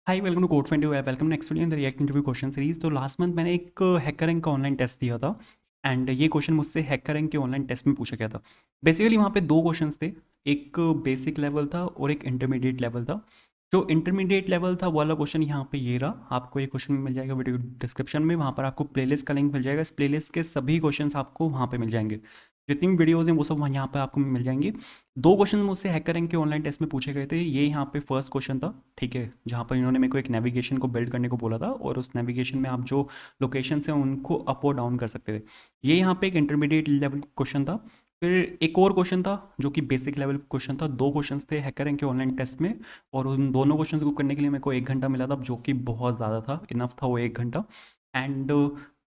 Hi welcome to code 20 app. Welcome next video in the React interview question series. तो last month मैंने एक HackerRank का online test दिया था and ये क्वेश्चन मुझसे हैकर रैंक के ऑनलाइन टेस्ट में पूछा गया था। बेसिकली वहाँ पे दो क्वेश्चंस थे, एक बेसिक लेवल था और एक इंटरमीडिएट लेवल था। जो इंटरमीडिएट लेवल था वो वाला क्वेश्चन यहाँ पे ये रहा, आपको ये क्वेश्चन मिल जाएगा वीडियो डिस्क्रिप्शन में, वहाँ पर आपको प्लेलिस्ट का लिंक मिल जाएगा। इस प्लेलिस्ट के सभी क्वेश्चंस आपको वहाँ पे मिल जाएंगे, जितनी भी वीडियोज़ हैं वो सब वहाँ यहाँ पे आपको मिल जाएंगी। दो क्वेश्चन मुझसे हैकर रैंक के ऑनलाइन टेस्ट में पूछे गए थे। ये यहाँ पे फर्स्ट क्वेश्चन था, ठीक है, जहाँ पर इन्होंने मेरे को एक नेविगेशन को बिल्ड करने को बोला था और उस नेविगेशन में आप जो लोकेशन हैं उनको अप और डाउन कर सकते थे। ये यहाँ पे एक इंटरमीडिएट लेवल क्वेश्चन था। फिर एक और क्वेश्चन था जो कि बेसिक लेवल क्वेश्चन था। दो क्वेश्चंस थे हैकर रैंक के ऑनलाइन टेस्ट में और उन दोनों क्वेश्चन को करने के लिए मेरे को 1 घंटा मिला था, जो कि बहुत ज़्यादा था, इनफ था वो 1 घंटा। एंड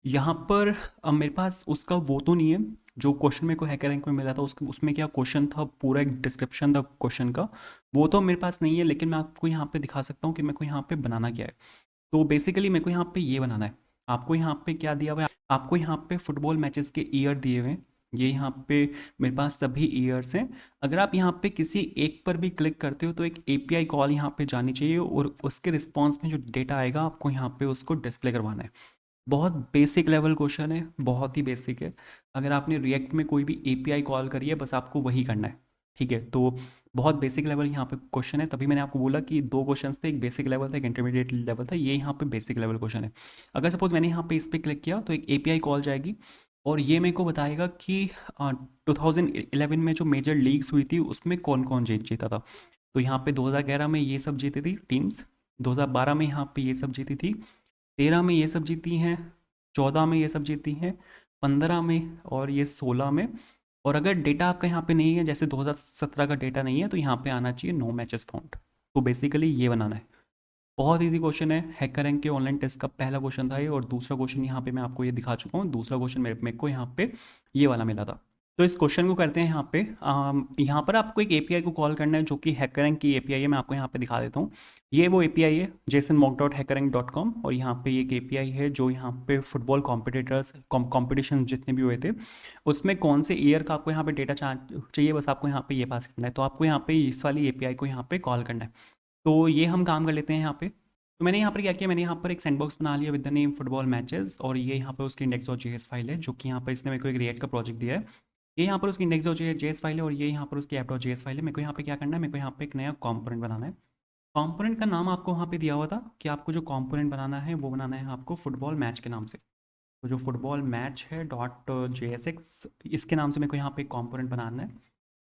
यहाँ पर अब मेरे पास उसका वो तो नहीं है जो क्वेश्चन मेरे को हैकर रैंक में मिला था, उसमें क्या क्वेश्चन था, पूरा एक डिस्क्रिप्शन था क्वेश्चन का, वो तो मेरे पास नहीं है। लेकिन मैं आपको यहाँ पे दिखा सकता हूँ कि मेरे को यहाँ पे बनाना क्या है। तो बेसिकली मेरे को यहाँ पे ये बनाना है। आपको यहाँ पे क्या दिया हुआ है, आपको यहाँ पे फुटबॉल मैचेस के ईयर दिए हुए हैं। ये यहाँ पे मेरे पास सभी ईयर्स हैं। अगर आप यहाँ पे किसी एक पर भी क्लिक करते हो तो एक एपीआई कॉल यहाँ पे जानी चाहिए और उसके रिस्पॉन्स में जो डेटा आएगा आपको यहाँ पे उसको डिस्प्ले करवाना है। बहुत बेसिक लेवल क्वेश्चन है, बहुत ही बेसिक है। अगर आपने रिएक्ट में कोई भी एपीआई कॉल करी है बस आपको वही करना है, ठीक है। तो बहुत बेसिक लेवल यहाँ पे क्वेश्चन है, तभी मैंने आपको बोला कि दो क्वेश्चन थे, एक बेसिक लेवल था एक इंटरमीडिएट लेवल था। ये यहाँ पे बेसिक लेवल क्वेश्चन है। अगर सपोज मैंने यहाँ पे इस पर क्लिक किया तो एक एपीआई कॉल जाएगी और ये मेरे को बताएगा कि 2011 में जो मेजर लीग्स हुई थी उसमें कौन कौन जीता था। तो यहाँ पे 2011 में ये सब जीती थी टीम्स, 2012 में यहाँ पे ये सब जीती थी, 13 में ये सब जीती हैं, 14 में ये सब जीती हैं, 15 में और ये 16 में। और अगर डेटा आपका यहाँ पे नहीं है, जैसे 2017 का डेटा नहीं है, तो यहाँ पे आना चाहिए नो मैचेस फाउंड। तो बेसिकली ये बनाना है। बहुत इजी क्वेश्चन है, हैकर रैंक के ऑनलाइन टेस्ट का पहला क्वेश्चन था ये। और दूसरा क्वेश्चन यहाँ पे मैं आपको ये दिखा चुका हूँ। दूसरा क्वेश्चन मेरे को यहाँ पे ये वाला मिला था। तो इस क्वेश्चन को करते हैं यहाँ पे। यहाँ पर आपको एक एपीआई को कॉल करना है जो कि हैकर रैंक की एपीआई है। मैं आपको यहाँ पे दिखा देता हूँ। ये वो एपीआई है jasonmock.hackerrank.com। और यहाँ पे एक एपीआई है जो यहाँ पे फुटबॉल कॉम्पिटिटर्स कॉम्पिटिशन जितने भी हुए थे उसमें कौन से ईयर का आपको यहाँ पे डेटा चाहिए, बस आपको यहाँ पे ये पास करना है। तो आपको यहाँ पे इस वाली एपीआई को यहाँ पे कॉल करना है। तो ये हम काम कर लेते हैं यहाँ पे। तो मैंने यहाँ पर क्या किया, मैंने यहाँ पर एक सैंडबॉक्स बना लिया with the name football matches. और ये यहाँ पर उसकी इंडेक्स और जेएस फाइल है जो कि यहाँ पर इसने मेरे को एक रिएक्ट का प्रोजेक्ट दिया है। ये यहाँ पर उसकी इंडेक्स और जेएस फाइल है और ये यहाँ पर उसकी ऐप डॉट जेएस फाइल है। मेरे को यहाँ पे क्या करना है, मेरे को यहाँ पे एक नया कॉम्पोनेंट बनाना है। कॉम्पोनेंट का नाम आपको वहाँ पे दिया हुआ था कि आपको जो कॉम्पोनेंट बनाना है वो बनाना है आपको फुटबॉल मैच के नाम से। तो जो फुटबॉल मैच है डॉट JSX, इसके नाम से मेरे को यहाँ पे एक कॉम्पोनेंट बनाना है।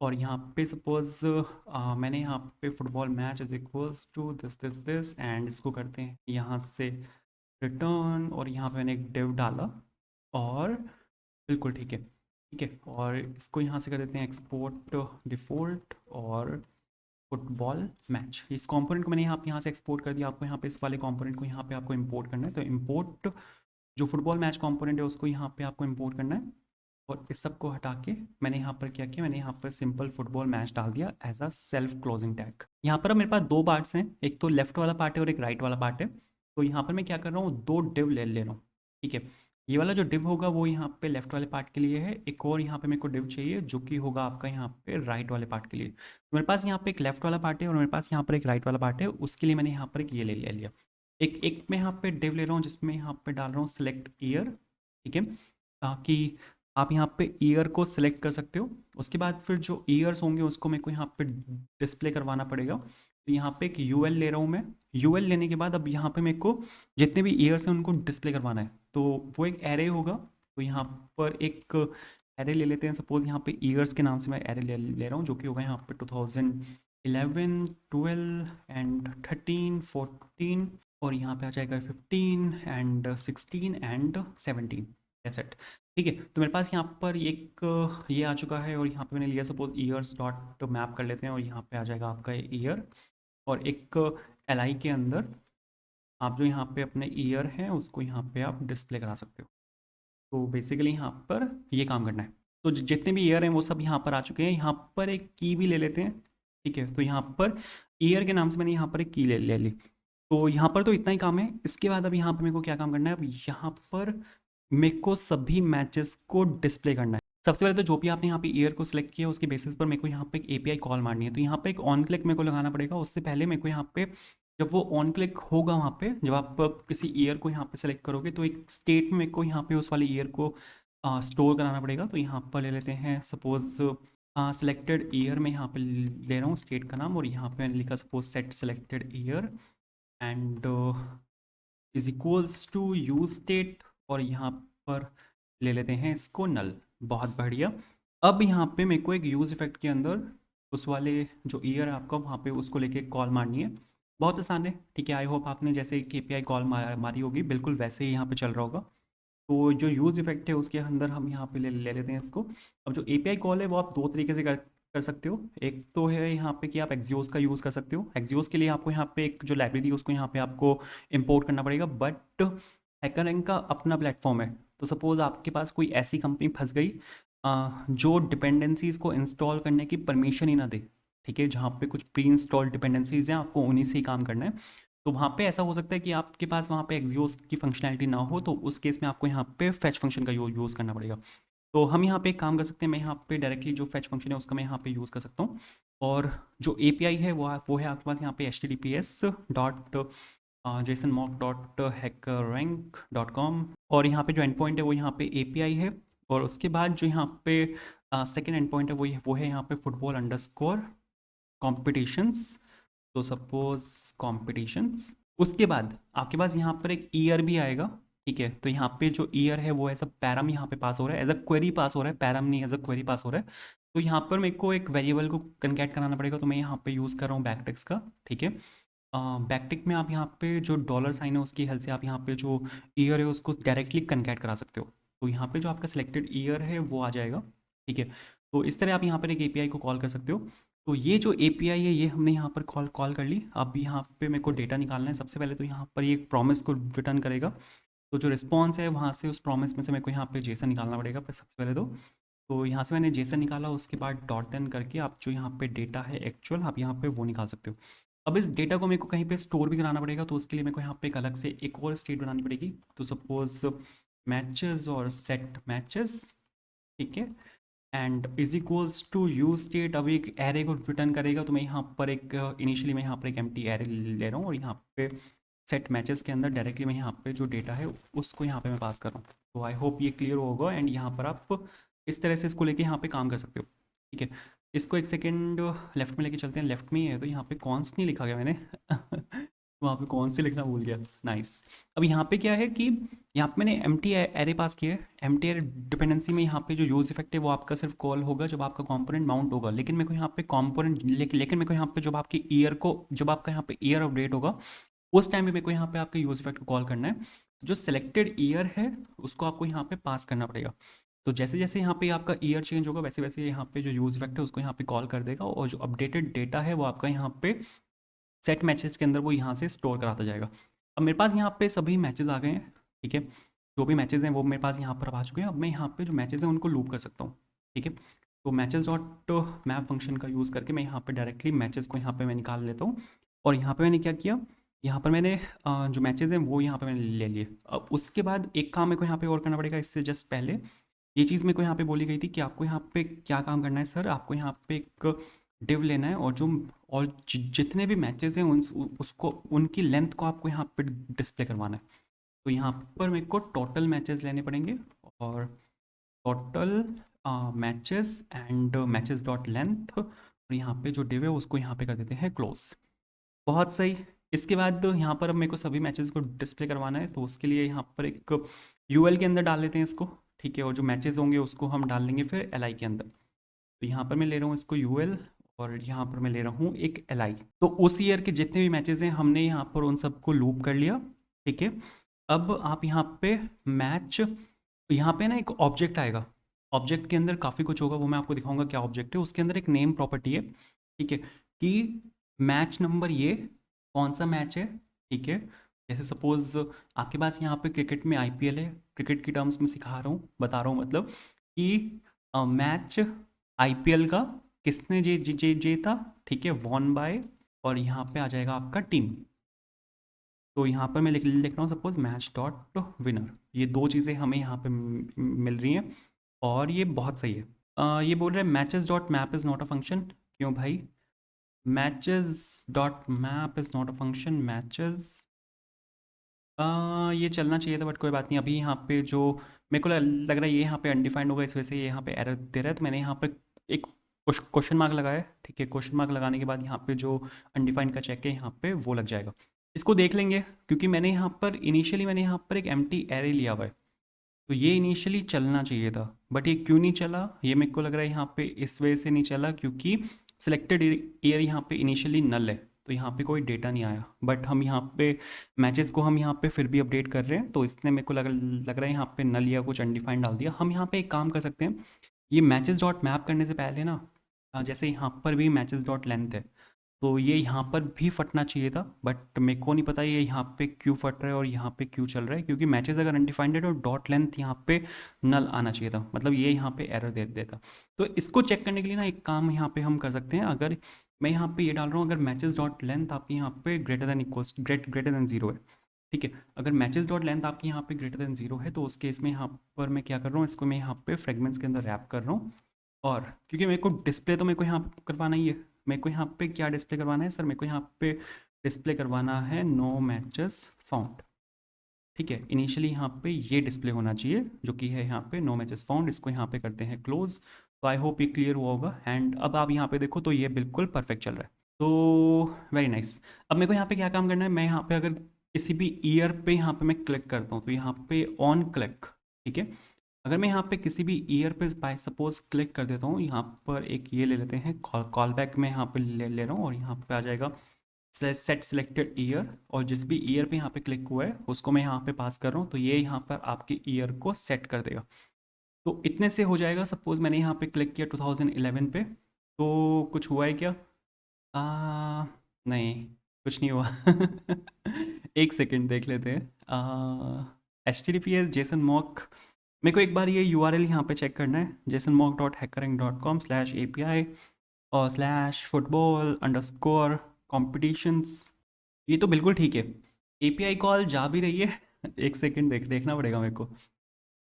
और यहाँ पे सपोज मैंने यहाँ पे football match is equals to this this this and इसको करते हैं यहाँ से रिटर्न। और यहाँ पे मैंने एक डिव डाला और बिल्कुल ठीक है, ठीक है। और इसको यहाँ से कर देते हैं एक्सपोर्ट डिफ़ॉल्ट और फुटबॉल मैच। इस कंपोनेंट को मैंने यहाँ से एक्सपोर्ट कर दिया। आपको यहाँ पे इस वाले कंपोनेंट को यहाँ पे आपको इंपोर्ट करना है। तो इंपोर्ट जो फुटबॉल मैच कंपोनेंट है उसको यहाँ पे आपको इंपोर्ट करना है। और इस सब को हटा के मैंने यहाँ पर क्या किया, मैंने यहाँ पर सिंपल फुटबॉल मैच डाल दिया as a self closing tag. यहाँ पर अब मेरे पास दो पार्ट्स हैं, एक तो लेफ्ट वाला पार्ट है और एक राइट वाला पार्ट है। तो यहाँ पर मैं क्या कर रहा हूँ, दो डिव ले रहा हूँ, ठीक है। ये वाला जो डिव होगा वो यहाँ पे लेफ्ट वाले पार्ट के लिए है, एक और यहाँ पे मेरे को डिव चाहिए जो कि होगा आपका यहाँ पे राइट वाले पार्ट के लिए। तो मेरे पास यहाँ पे एक लेफ्ट वाला पार्ट है और मेरे पास यहाँ पर एक राइट वाला पार्ट है। उसके लिए मैंने यहाँ पर एक ये ले लिया। एक एक मैं यहाँ पे डिव ले रहा हूँ जिसमें यहाँ पे डाल रहा हूँ सिलेक्ट ईयर, ठीक है, ताकि आप यहाँ पे ईयर को सिलेक्ट कर सकते हो। उसके बाद फिर जो ईयर्स होंगे उसको मेरे को यहाँ पे डिस्प्ले करवाना पड़ेगा। तो यहाँ पे एक यूएल ले रहा हूँ मैं। यूएल लेने के बाद अब यहाँ पे मेरे को जितने भी ईयर्स हैं उनको डिस्प्ले करवाना है। तो वो एक एरे होगा। तो यहाँ पर एक एरे ले लेते हैं। सपोज यहाँ पे ईयर्स के नाम से मैं एरे ले रहा हूँ जो कि होगा यहाँ पे 2011, 12 एंड 13, 14 और यहाँ पे आ जाएगा 15 एंड 16 एंड 17 एसेट, ठीक है। तो मेरे पास यहाँ पर एक ये आ चुका है और यहाँ पे मैंने लिया सपोज ईयर्स डॉट मैप कर लेते हैं और यहाँ पे आ जाएगा आपका ईयर। और एक एल के अंदर आप जो यहाँ पे अपने ईयर हैं उसको यहाँ पे आप डिस्प्ले करा सकते हो। तो बेसिकली यहाँ पर ये काम करना है। तो जितने भी ईयर हैं वो सब यहाँ पर आ चुके हैं। यहाँ पर एक की भी ले लेते हैं, ठीक है। तो यहाँ पर ईयर के नाम से मैंने यहाँ पर एक की ले ली। तो यहाँ पर तो इतना ही काम है। इसके बाद अब यहाँ पर मेरे को क्या काम करना है, अब यहाँ पर मेरे को सभी मैचेस को डिस्प्ले करना है। सबसे पहले तो जो भी आपने यहाँ पे ईयर को सिलेक्ट किया उसके बेसिस पर मेरे को यहाँ पे एक एपीआई कॉल मारनी है। तो यहाँ पे एक ऑन क्लिक मेरे को लगाना पड़ेगा। उससे पहले मेरे को यहाँ पे जब वो ऑन क्लिक होगा वहाँ पे, जब आप किसी ईयर को यहाँ पे सेलेक्ट करोगे तो एक स्टेट में को यहाँ पे उस वाले ईयर को स्टोर कराना पड़ेगा। तो यहाँ पर ले लेते हैं सपोज सिलेक्टेड ईयर में यहाँ पे ले रहा हूँ स्टेट का नाम, और यहाँ पे मैंने लिखा suppose set selected year and is equals to use state, और यहाँ पर ले लेते हैं इसको नल। बहुत बढ़िया। अब यहाँ पे मेरे को एक यूज इफेक्ट के अंदर उस वाले जो ईयर है आपका वहाँ पे उसको लेके कॉल मारनी है। बहुत आसान है, ठीक है। आई होप आपने जैसे KPI कॉल मारी होगी बिल्कुल वैसे ही यहाँ पे चल रहा होगा। तो जो यूज़ इफेक्ट है उसके अंदर हम यहाँ पे ले लेते हैं इसको। अब जो API कॉल है वो आप दो तरीके से कर सकते हो। एक तो है यहाँ पे कि आप एक्सियोस का यूज़ कर सकते हो। एक्सियोस के लिए आपको यहाँ पे एक जो लाइब्रेरी है उसको यहाँ पे आपको इंपोर्ट करना पड़ेगा, बट हैकररैंक का अपना प्लेटफॉर्म है। तो सपोज़ आपके पास कोई ऐसी कंपनी फंस गई जो डिपेंडेंसीज़ को इंस्टॉल करने की परमिशन ही ना दे, ठीक है, जहाँ पे कुछ प्री इंस्टॉल डिपेंडेंसीज़ हैं, आपको उन्हीं से ही काम करना है। तो वहाँ पे ऐसा हो सकता है कि आपके पास वहाँ पे एक्सियोस की फंक्शनैलिटी ना हो, तो उस केस में आपको यहाँ पे फैच फंक्शन का यूज़ करना पड़ेगा। तो हम यहाँ पे एक काम कर सकते हैं, मैं यहाँ पे डायरेक्टली जो फैच फंक्शन है उसका मैं यहाँ पे यूज़ कर सकता हूँ। और जो API है वो है आपके पास यहाँ पे https.jsonmock.hackerrank.com, और यहाँ पे जो एंड पॉइंट है वो यहाँ पे API है। और उसके बाद जो यहाँ पे सेकेंड एंड पॉइंट है वो है यहाँ पे फुटबॉल अंडरस्कोर कॉम्पिटिशन्स। तो सपोज कॉम्पिटिशन्स, उसके बाद आपके पास यहाँ पर एक ईयर भी आएगा, ठीक है। तो यहाँ पे जो ईयर है वो एज अ पैरम यहाँ पे पास हो रहा है, एज अ क्वेरी पास हो रहा है, पैरम नहीं एज अ क्वेरी पास हो रहा है। तो यहाँ पर मेरे को एक वेरिएबल को कनकेट कराना पड़ेगा, तो मैं यहाँ पे यूज़ कर रहा हूँ बैकटिक्स का, ठीक है। बैकटिक में आप यहाँ पे जो डॉलर साइन है उसकी हेल्प से आप यहाँ पे जो ईयर है उसको डायरेक्टली कनकेट करा सकते हो। तो यहाँ पे जो आपका सिलेक्टेड ईयर है वो आ जाएगा, ठीक है। तो इस तरह आप यहाँ पर एक API को कॉल कर सकते हो। तो ये जो API है ये हमने यहाँ पर कॉल कर ली। अब यहाँ पे मेरे को डेटा निकालना है। सबसे पहले तो यहाँ पर ये एक प्रॉमिस को रिटर्न करेगा। तो जो रिस्पॉन्स है वहाँ से उस प्रॉमिस में से मेरे को यहाँ पे जेसन निकालना पड़ेगा पर सबसे पहले तो यहाँ से मैंने जेसन निकाला। उसके बाद डॉट देन करके आप जो यहाँ पे डेटा है एक्चुअल आप यहाँ पे वो निकाल सकते हो। अब इस डेटा को मेरे को कहीं पे स्टोर भी कराना पड़ेगा, तो उसके लिए मेरे को यहाँ पे एक अलग से एक और स्टेट बनानी पड़ेगी। तो सपोज मैचेस और सेट मैचेस, ठीक है, and is equals to use state. अब एक एरे को रिटर्न करेगा, तो मैं यहाँ पर एक इनिशियली मैं यहाँ पर एक एम्प्टी एरे ले रहा हूँ, और यहाँ पे सेट मैचेस के अंदर डायरेक्टली मैं यहाँ पे जो डेटा है उसको यहाँ पे मैं पास कर रहा हूँ। तो आई होप ये क्लियर होगा। एंड यहाँ पर आप इस तरह से इसको लेके यहाँ पे काम कर सकते हो, ठीक है। इसको एक सेकेंड लेफ्ट में लेके चलते हैं। लेफ्ट में ही है तो यहाँ पे कौन नहीं लिखा गया मैंने वहाँ पे कौन से लिखना भूल गया। नाइस। अब यहाँ पे क्या है कि यहाँ पे मैंने एम्प्टी एरे पास किया है। एम्प्टी एरे डिपेंडेंसी में यहाँ पे जो यूज इफेक्ट है वो आपका सिर्फ कॉल होगा जब आपका कंपोनेंट माउंट होगा। लेकिन मेरे को यहाँ पे कंपोनेंट लेकिन मेरे को यहाँ पे जब आपकी ईयर को जब आपका यहाँ पे ईयर अपडेट होगा उस टाइम पे मेरे को यहाँ पे आपके यूज इफेक्ट को कॉल करना है। जो सिलेक्टेड ईयर है उसको आपको यहाँ पे पास करना पड़ेगा। तो जैसे जैसे यहाँ पे आपका ईयर चेंज होगा वैसे वैसे यहाँ पे जो यूज इफेक्ट है उसको यहाँ पे कॉल कर देगा, और जो अपडेटेड डेटा है वो आपका यहाँ पे सेट मैचेस के अंदर वो यहाँ से स्टोर कराता जाएगा। अब मेरे पास यहाँ पे सभी मैचेस आ गए हैं, ठीक है। जो भी मैचेस हैं वो मेरे पास यहाँ पर आ चुके हैं। अब मैं यहाँ पे जो मैचेस हैं उनको लूप कर सकता हूँ, ठीक है। तो मैचेस डॉट मैप फंक्शन का यूज़ करके मैं यहाँ पे डायरेक्टली मैचेस को यहाँ पे मैं निकाल लेता हूँ। और यहाँ पे मैंने क्या किया, यहाँ पर मैंने जो मैचेस हैं वो यहाँ पे मैंने ले लिए। अब उसके बाद एक काम मेरे को यहाँ पे और करना पड़ेगा। इससे जस्ट पहले ये चीज़ मेरे को यहाँ पे बोली गई थी कि आपको यहाँ पे क्या काम करना है सर, आपको यहाँ पे एक डिव लेना है, और जो और जितने भी मैचेस हैं उसको उनकी लेंथ को आपको यहाँ पे डिस्प्ले करवाना है। तो यहाँ पर मेरे को टोटल मैचेस लेने पड़ेंगे, और total matches and matches dot length, और यहाँ पे जो डिव है उसको यहाँ पे कर देते हैं क्लोज। बहुत सही। इसके बाद यहाँ पर अब मेरे को सभी मैचेस को डिस्प्ले करवाना है, तो उसके लिए यहाँ पर एक यूएल के अंदर डाल लेते हैं इसको, ठीक है। और जो मैचेस होंगे उसको हम डाल लेंगे फिर एलआई के अंदर। तो यहाँ पर मैं ले रहा हूँ इसको यूएल, और यहाँ पर मैं ले रहा हूँ एक एलआई। तो उस ईयर के जितने भी मैचेस हैं हमने यहाँ पर उन सबको लूप कर लिया, ठीक है। अब आप यहाँ पे मैच, यहाँ पे ना एक ऑब्जेक्ट आएगा। ऑब्जेक्ट के अंदर काफ़ी कुछ होगा, वो मैं आपको दिखाऊंगा क्या ऑब्जेक्ट है। उसके अंदर एक नेम प्रॉपर्टी है, ठीक है, कि मैच नंबर ये कौन सा मैच है, ठीक है। जैसे सपोज आपके पास यहाँ पे क्रिकेट में आईपीएल है, क्रिकेट की टर्म्स में सिखा रहा हूँ बता रहा हूँ, मतलब कि मैच आईपीएल का किसने जीता, ठीक है, वॉन बाय, और यहाँ पे आ जाएगा आपका टीम। तो यहाँ पर मैं लिख रहा हूँ सपोज मैच डॉट विनर। ये दो चीज़ें हमें यहाँ पे मिल रही हैं, और ये बहुत सही है। ये बोल रहे हैं matches dot map is not a function. क्यों भाई? Matches dot map is not a function matches. ये चलना चाहिए था बट कोई बात नहीं। अभी यहाँ पे जो मेरे को लग रहा है ये यहाँ पे अनडिफाइंड होगा, इस वजह से ये यहाँ पे एरर दे रहा है। तो मैंने यहाँ पे एक क्वेश्चन मार्क लगाया है, ठीक है। क्वेश्चन मार्क लगाने के बाद यहाँ पे जो अनडिफाइंड का चेक है यहाँ पे वो लग जाएगा। इसको देख लेंगे क्योंकि मैंने यहाँ पर एक एम्प्टी एरे लिया हुआ है, तो ये इनिशियली चलना चाहिए था बट ये क्यों नहीं चला, ये मेरे को लग रहा है यहाँ पे इस वजह से नहीं चला क्योंकि सिलेक्टेड ईयर यहाँ पे इनिशियली नल है, तो यहाँ पे कोई डेटा नहीं आया। बट हम यहाँ पे मैचेस को हम यहाँ पे फिर भी अपडेट कर रहे हैं, तो इसने मेरे को लग रहा है यहाँ पे नल या कुछ अनडिफाइंड डाल दिया। हम यहाँ पे एक काम कर सकते हैं, ये मैचेस डॉट मैप करने से पहले ना जैसे यहाँ पर भी मैचेस डॉट लेंथ है, तो ये यहाँ पर भी फटना चाहिए था बट मेरे को नहीं पता ये यहाँ पे क्यों फट रहा है और यहाँ पे क्यों चल रहा है, क्योंकि मैचेस अगर अनडिफाइंड है तो डॉट लेंथ यहाँ पे नल आना चाहिए था, मतलब ये यहाँ पे एरर दे देता। तो इसको चेक करने के लिए ना एक काम यहाँ पे हम कर सकते हैं। अगर मैं यहाँ पे ये डाल रहा हूँ, अगर मैचेस डॉट लेंथ आपकी यहाँ पे ग्रेटर देन जीरो है, ठीक है। अगर मैचेस डॉट लेंथ आपकी यहाँ पे ग्रेटर देन जीरो है तो उस केस में यहाँ पर मैं क्या कर रहा हूँ, इसको मैं यहाँ पे फ्रेगमेंट्स के अंदर रैप कर रहा हूँ। और क्योंकि मेरे को डिस्प्ले तो मेरे को यहाँ पे करवाना ही है, मेरे को यहाँ पे क्या डिस्प्ले करवाना है सर, मेरे को यहाँ पे डिस्प्ले करवाना है नो मैचेस फाउंड, ठीक है। इनिशियली यहाँ पे ये डिस्प्ले होना चाहिए जो कि है यहाँ पे नो मैचेस फाउंड। इसको यहाँ पे करते हैं क्लोज। तो आई होप ये क्लियर हुआ होगा। एंड अब आप यहाँ पे देखो तो ये बिल्कुल परफेक्ट चल रहा है, तो वेरी नाइस। अब मेरे को यहाँ पे क्या काम करना है, मैं यहाँ पे अगर किसी भी ईयर पे यहाँ पे मैं क्लिक करता हूँ तो यहाँ पे ऑन क्लिक, ठीक है। अगर मैं यहाँ पे किसी भी ईयर पे बाय सपोज क्लिक कर देता हूँ, यहाँ पर एक ये ले लेते हैं कॉल बैक में यहाँ पे ले रहा हूँ और यहाँ पे आ जाएगा सेट सिलेक्टेड ईयर, और जिस भी ईयर पे यहाँ पे क्लिक हुआ है उसको मैं यहाँ पे पास कर रहा हूँ, तो ये यहाँ पर आपके ईयर को सेट कर देगा। तो इतने से हो जाएगा। सपोज मैंने यहाँ पे क्लिक किया 2011 पे, तो कुछ हुआ है क्या? नहीं, कुछ नहीं हुआ। एक सेकंड देख लेते हैं। H T T P S Jason mock, मेरे को एक बार ये URL यहाँ पे चेक करना है, jasonmock.hackering.com/API और /football_competitions। ये तो बिल्कुल ठीक है, API कॉल जा भी रही है। एक सेकंड देखना पड़ेगा मेरे को।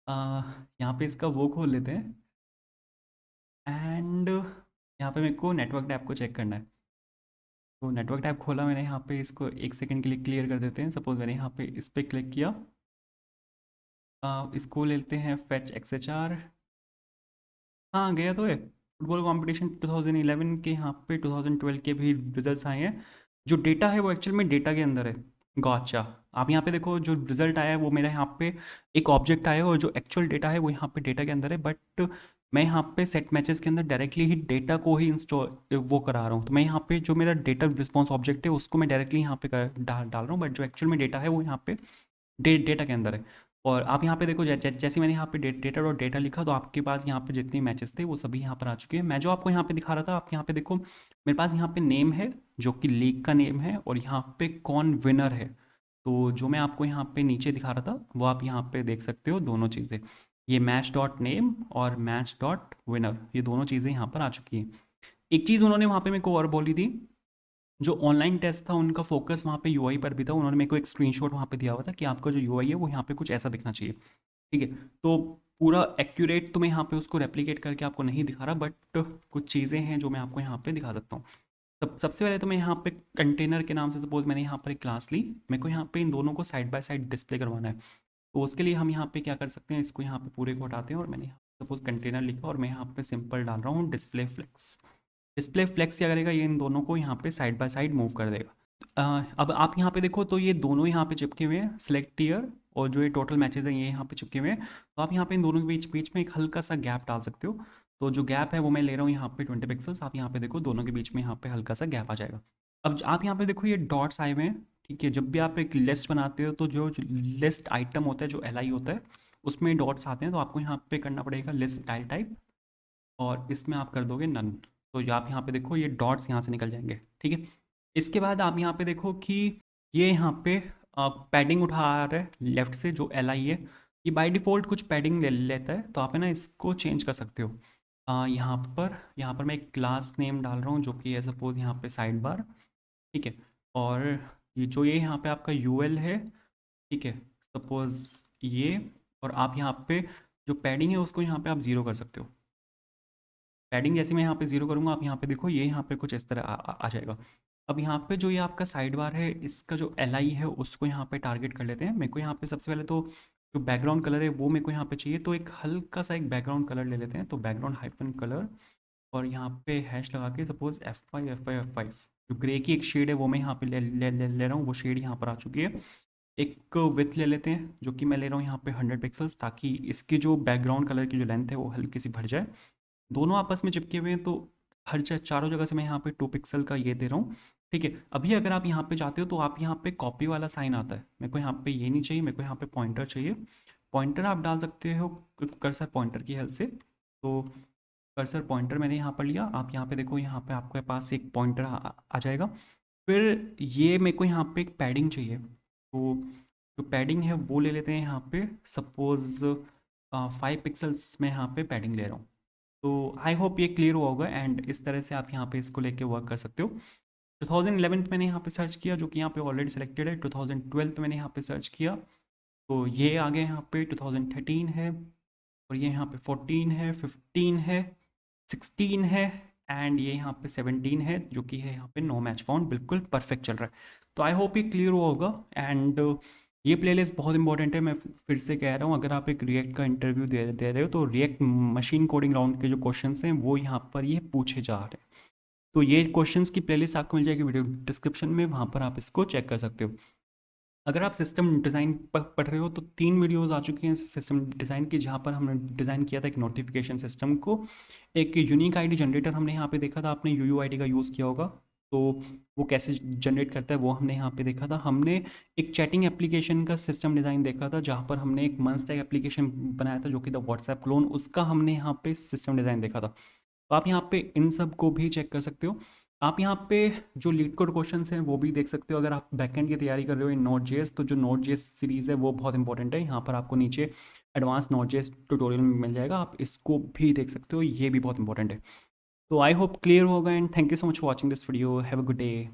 यहाँ पे इसका वो खोल लेते हैं एंड यहाँ पे मेरे को नेटवर्क टैब को चेक करना है। तो नेटवर्क टैब खोला मैंने, यहाँ पे इसको एक सेकंड के लिए क्लियर कर देते हैं। सपोज मैंने यहाँ पे इस पर क्लिक किया, इसको ले लेते हैं फेच XHR। हाँ गया तो है, फुटबॉल कंपटीशन 2011 के, यहाँ पे 2012 के भी रिजल्ट्स आए हैं। जो डेटा है वो एक्चुअल में डेटा के अंदर है। गॉचा, आप यहाँ पे देखो जो रिजल्ट आया है वो मेरा यहाँ पे एक ऑब्जेक्ट आया है और जो एक्चुअल डेटा है वो यहाँ पे डेटा के अंदर है। बट मैं यहाँ पे सेट मैचेस के अंदर डायरेक्टली ही डेटा को ही इंस्टॉल वो करा रहा हूँ, तो मैं यहाँ पे जो मेरा डेटा रिस्पॉन्स ऑब्जेक्ट है उसको मैं डायरेक्टली यहाँ पे डाल रहा हूँ, बट जो एक्चुअल में डेटा है वो यहाँ पे डेटा के अंदर है। और आप यहाँ पे देखो जैसे मैंने यहाँ पे डेटा और डेटा लिखा तो आपके पास यहाँ पे जितने मैचेस थे वो सभी यहाँ पर आ चुके हैं। मैं जो आपको यहाँ पे दिखा रहा था, आप यहाँ पे देखो मेरे पास यहाँ पे नेम है जो कि लीग का नेम है और यहाँ पे कौन विनर है। तो जो मैं आपको यहाँ पे नीचे दिखा रहा था वो आप यहाँ पे देख सकते हो, दोनों चीज़ें, ये मैच डॉट नेम और मैच डॉट विनर, ये दोनों चीज़ें यहाँ पर आ चुकी हैं। एक चीज़ उन्होंने वहाँ पे मेरे को और बोली थी, जो ऑनलाइन टेस्ट था उनका फोकस वहाँ पे यूआई पर भी था। उन्होंने मेरे को एक स्क्रीनशॉट वहाँ पे दिया हुआ था कि आपका जो यूआई है वो यहाँ पे कुछ ऐसा दिखना चाहिए, ठीक है। तो पूरा एक्यूरेट तो मैं यहाँ पे उसको रेप्लिकेट करके आपको नहीं दिखा रहा, बट कुछ चीज़ें हैं जो मैं आपको यहाँ पे दिखा सकता हूँ। सबसे पहले तो मैं यहाँ पे कंटेनर के नाम से सपोज मैंने यहाँ पर एक क्लास ली, मेरे को यहाँ पे इन दोनों को साइड बाय साइड डिस्प्ले करवाना है। तो उसके लिए हम यहाँ पे क्या कर सकते हैं, इसको यहाँ पे पूरे को हटाते हैं और मैंने सपोज कंटेनर लिखा और मैं यहाँ पे सिंपल डाल रहा हूँ डिस्प्ले फ्लेक्स। डिस्प्ले फ्लेक्स क्या करेगा, ये इन दोनों को यहाँ पे साइड बाय साइड मूव कर देगा। अब आप यहाँ पे देखो तो ये दोनों यहाँ पे चिपके हुए हैं, सिलेक्ट ईयर और जो ये टोटल मैचेस हैं ये यहाँ पे चिपके हुए हैं। तो आप यहाँ पे इन दोनों के बीच बीच में एक हल्का सा गैप डाल सकते हो। तो जो गैप है वो मैं ले रहा हूँ यहाँ पे 20 पिक्सल्स। आप यहाँ पे देखो दोनों के बीच में यहाँ पे हल्का सा गैप आ जाएगा। अब आप यहाँ पे देखो ये डॉट्स आए हुए हैं, ठीक है। जब भी आप एक लिस्ट बनाते हो तो जो लिस्ट आइटम होता है, जो LI होता है, उसमें डॉट्स आते हैं। तो आपको यहाँ पे करना पड़ेगा लिस्ट स्टाइल टाइप और इसमें आप कर दोगे नन। तो ये आप यहाँ पे देखो ये डॉट्स यहाँ से निकल जाएंगे, ठीक है। इसके बाद आप यहाँ पे देखो कि ये यहाँ पे पैडिंग उठा रहा है लेफ्ट से, जो LI है ये बाय डिफ़ॉल्ट कुछ पैडिंग ले लेता है, तो आप है ना इसको चेंज कर सकते हो। यहाँ पर मैं एक क्लास नेम डाल रहा हूँ जो कि है सपोज यहाँ पे साइड बार, ठीक है। और ये जो ये यहाँ पे आपका UL है, ठीक है, सपोज ये, और आप यहाँ पे जो पैडिंग है उसको यहाँ पे आप ज़ीरो कर सकते हो। पैडिंग जैसे मैं यहाँ पे 0 करूँगा, आप यहाँ पे देखो ये यहाँ पे कुछ इस तरह आ जाएगा। अब यहाँ पे जो ये आपका साइड बार है, इसका जो एल आई है उसको यहाँ पे टारगेट कर लेते हैं। मेरे को यहाँ पे सबसे पहले तो जो बैकग्राउंड कलर है वो मेरे को यहाँ पे चाहिए, तो एक हल्का सा एक बैकग्राउंड कलर ले लेते हैं। तो बैकग्राउंड हाइफन कलर और यहाँ पे हैश लगा के सपोज F5 जो ग्रे की एक शेड है वो मैं यहाँ पे ले रहा हूँ। वो शेड यहाँ पर आ चुकी है। एक विथ ले लेते हैं जो कि मैं ले रहा हूँ यहाँ पे 100 पिक्सल्स, ताकि इसकी जो बैकग्राउंड कलर की जो लेंथ है वो हल्की सी बढ़ जाए। दोनों आपस में चिपके हुए हैं, तो हर चारों जगह से मैं यहाँ पे 2 पिक्सल का ये दे रहा हूँ। ठीक है, अभी अगर आप यहाँ पे जाते हो तो आप यहाँ पे कॉपी वाला साइन आता है। मेरे को यहाँ पे ये नहीं चाहिए, मेरे को यहाँ पे पॉइंटर चाहिए। पॉइंटर आप डाल सकते हो कर्सर पॉइंटर की हेल्प से। तो कर्सर पॉइंटर मैंने यहाँ पर लिया। आप यहाँ पे देखो, यहाँ पे आपके पास एक पॉइंटर आ जाएगा। फिर ये मेरे को यहाँ पे एक पैडिंग चाहिए, तो जो पैडिंग है वो ले लेते हैं यहाँ पे। सपोज 5 पिक्सल्स में यहाँ पे पैडिंग ले रहा हूँ। तो आई होप ये क्लियर हुआ होगा, एंड इस तरह से आप यहाँ पे इसको लेके वर्क कर सकते हो। 2011 पे मैंने यहाँ पे सर्च किया, जो कि यहाँ पे ऑलरेडी सिलेक्टेड है। 2012 पे मैंने यहाँ पे सर्च किया, तो ये आ गया यहाँ पे 2013 है, और ये यहाँ पे 14 है, 15 है, 16 है, एंड ये यहाँ पे 17 है, जो कि है यहाँ पे नो मैच फाउंड। बिल्कुल परफेक्ट चल रहा है। तो आई होप ये क्लियर हुआ होगा। एंड ये प्लेलिस्ट बहुत इंपॉर्टेंट है। मैं फिर से कह रहा हूँ, अगर आप एक रिएक्ट का इंटरव्यू दे रहे हो तो रिएक्ट मशीन कोडिंग राउंड के जो क्वेश्चंस हैं वो यहाँ पर ये पूछे जा रहे हैं। तो ये क्वेश्चंस की प्लेलिस्ट आपको मिल जाएगी वीडियो डिस्क्रिप्शन में, वहाँ पर आप इसको चेक कर सकते हो। अगर आप सिस्टम डिज़ाइन पढ़ रहे हो तो 3 वीडियोस आ चुकी हैं सिस्टम डिज़ाइन की, जहाँ पर हमने डिज़ाइन किया था एक नोटिफिकेशन सिस्टम को। एक यूनिक आईडी जनरेटर हमने यहाँ पे देखा था, आपने यूयूआईडी का यूज़ किया होगा, तो वो कैसे जनरेट करता है वो हमने यहाँ पे देखा था। हमने एक चैटिंग एप्लीकेशन का सिस्टम डिज़ाइन देखा था, जहाँ पर हमने एक मंस्टैक एप्लीकेशन बनाया था जो कि द व्हाट्सएप क्लोन, उसका हमने यहाँ पे सिस्टम डिज़ाइन देखा था। तो आप यहाँ पे इन सब को भी चेक कर सकते हो। आप यहाँ पे जो लीड कोड क्वेश्चंस हैं वो भी देख सकते हो। अगर आप बैकएंड की तैयारी कर रहे हो इन नोट जेएस, तो जो नोट जेएस सीरीज़ है वो बहुत इंपॉर्टेंट है। यहाँ पर आपको नीचे एडवांस नोट जेएस ट्यूटोरियल मिल जाएगा, आप इसको भी देख सकते हो, ये भी बहुत इंपॉर्टेंट है। तो आई होप क्लियर होगा, and thank you so much for watching this video. Have a good day.